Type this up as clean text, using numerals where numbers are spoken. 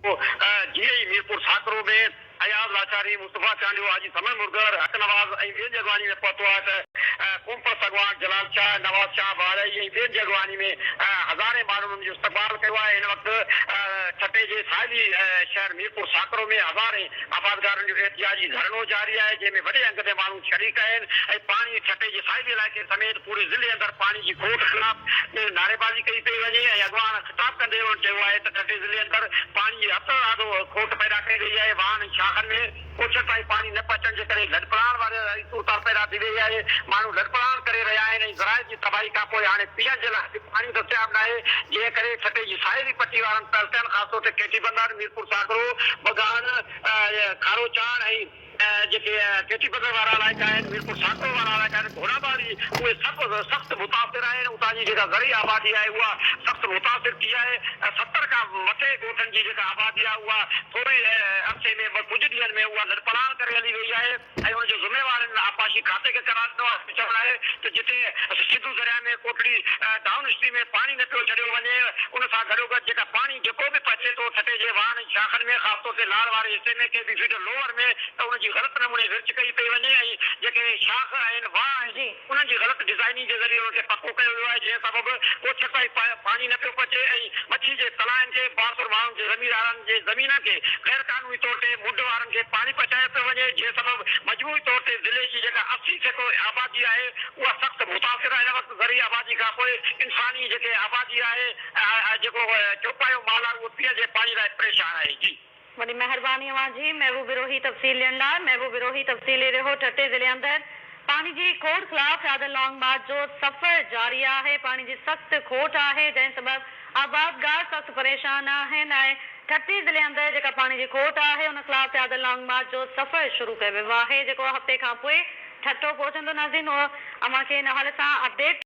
जीअं ई मीरपुर साकरो में अयाज़ लाचारी मुस्तफ़ा चांडियो हाजी समय मुर्गर हक नवाज़ ऐं ॿियनि जॻहियुनि में पहुतो आहे त कुंफर सगवान जलाल शाह नवाज़ शाह बारई ऐं ॿियनि जॻहियुनि में हज़ारे माण्हुनि जो इस्तक़बाल कयो आहे। हिन वक़्तु छटे जे साहिली शहर मीरपुर साकरो में हज़ारे आबादगारनि जो एहतिजाजी धरणो जारी आहे, जंहिंमें वॾे अंग ते माण्हू शरीक आहिनि ऐं पाणी छटे जे साहिली इलाइक़े समेत पूरे ज़िले अंदरि पाणी जी खोट ख़िलाफ़ नारेबाज़ी कई पई वञे ऐं अॻवान ख़िताब कंदे चयो आहे त छटे ज़िले अंदरि पाणी जी हद ॾाढो खोट पैदा कई वई आहे। वाहन शाखनि में कोचनि ताईं पाणी न पहुचण जे करे लॾपलाण वारी सूरत पैदा थी वई आहे। माण्हू लॾपलाण करे रहिया आहिनि ऐं ज़राइत जी तबाही खां पोइ हाणे पीअण जे लाइ पाणी दस्तियाब न आहे, जंहिं करे छटे जी साहिली पट्टी वारनि तलतनि ख़ासि तौर ते केटी बंदर मीरपुर साकरो बगान खारो चाण ऐं जेके केटी बंदर वारा इलाइक़ा आहिनि मीरपुर साकरो वारा इलाइक़ा आहिनि घोड़ाबारी उहे सभु सख़्तु मुतासिर आहिनि। उतां जी जेका ज़री आबादी आहे उहा सख़्तु मुतासिर थी आहे। 70 खां मथे ॻोठनि जी जेका आबादी आहे उहा थोरे अरसे में कुझु ॾींहंनि में उहा लॾपलाण करे हली वई आहे ऐं हुनजो ज़िम्मेवारनि आपाशी खाते खे करार ॾिनो आहे। चवणु आहे त जिते सिंधु दरिया में कोटड़ी डाउन स्ट्रीम में पाणी न पियो छॾियो वञे, उन सां गॾोगॾु जेका पाणी जेको बि पचे थो छटे जे वाहन शाखनि में ख़ासि तौर ते लाल वारे हिसे में के बि फीट लोअर में त उनजी ग़लति नमूने विर्च कई पई वञे ऐं जेके शाख आहिनि वाह आहिनि उन्हनि जी ग़लति डिज़ाइनिंग जे ज़रिए उनखे पको कयो वियो आहे, जंहिं सबबु कोच ताईं पाणी न पियो पचे ऐं मच्छी जे तलाइनि खे बासुर माण्हुनि जे ज़मीनदारनि जे ज़मीन खे गैर क़ानूनी तौर ते मुंड वारनि खे पाणी पचायो पियो वञे, जंहिं सबबु मजमूई तौर ते ज़िले जी जेका 80% आबादी आहे उहा सख़्तु मुतासिर आहे। हिन वक़्तु ज़री आबादी खां पोइ इंसानी जेके आबादी आहे जेको चौपायो माल आहे उहो पीअण जे पाणी लाइ परेशान आहे। जी बड़ी मेहरबानी जी महबूब विरोही तफ़सील ॾियण लाइ। महबूब विरोही तफ़सील रहो छटे ज़िले अंदरि पानी जी खोट ख़िलाफ़ यादव लॉन्ग मार्च जो सफ़र जारी आहे। पानी जी सख़्त खोट आहे, जंहिं सबबु आबादगार सख़्तु परेशान आहिनि ऐं छटी ज़िले अंदरि जेका पानी जी खोट आहे उन ख़िलाफ़ यादव लॉन्ग मार्च जो सफ़र शुरू कयो वियो आहे, जेको हफ़्ते खां पोइ ठठो पहुचंदो। नाज़रीन, अव्हांखे हिन हाल सां अपडेट